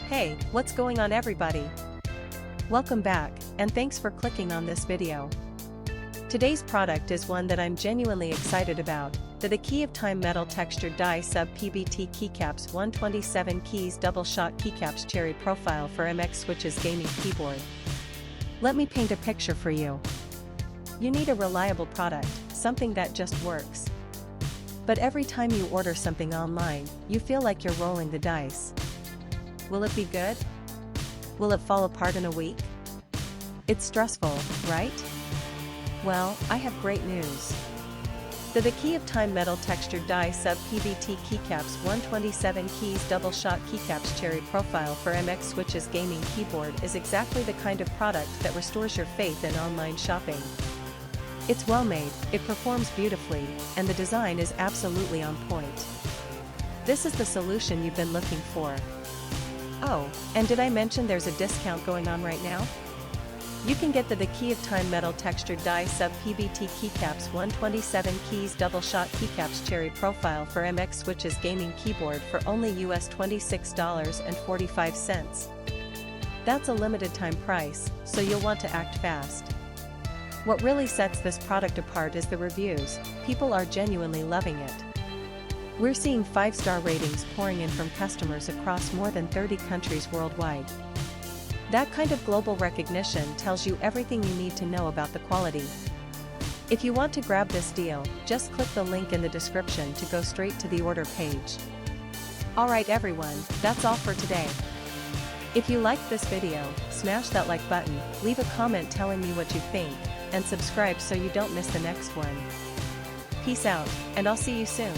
Hey, what's going on everybody? Welcome back, and thanks for clicking on this video. Today's product is one that I'm genuinely excited about, the Key of Time Metal Textured Die Sub PBT Keycaps 127 Keys Double Shot Keycaps Cherry Profile for MX Switches Gaming Keyboard. Let me paint a picture for you. You need a reliable product, something that just works. But every time you order something online, you feel like you're rolling the dice. Will it be good? Will it fall apart in a week? It's stressful, right? Well, I have great news. The Key of Time Metal Textured Die Sub PBT Keycaps 127 Keys Double Shot Keycaps Cherry Profile for MX Switches Gaming Keyboard is exactly the kind of product that restores your faith in online shopping. It's well made, it performs beautifully, and the design is absolutely on point. This is the solution you've been looking for. Oh, and did I mention there's a discount going on right now? You can get the Key of Time Metal Textured Die Sub PBT Keycaps 127 Keys Double Shot Keycaps Cherry Profile for MX Switches Gaming Keyboard for only US $26.45. That's a limited time price, so you'll want to act fast. What really sets this product apart is the reviews. People are genuinely loving it. We're seeing 5-star ratings pouring in from customers across more than 30 countries worldwide. That kind of global recognition tells you everything you need to know about the quality. If you want to grab this deal, just click the link in the description to go straight to the order page. Alright everyone, that's all for today. If you liked this video, smash that like button, leave a comment telling me what you think, and subscribe so you don't miss the next one. Peace out, and I'll see you soon.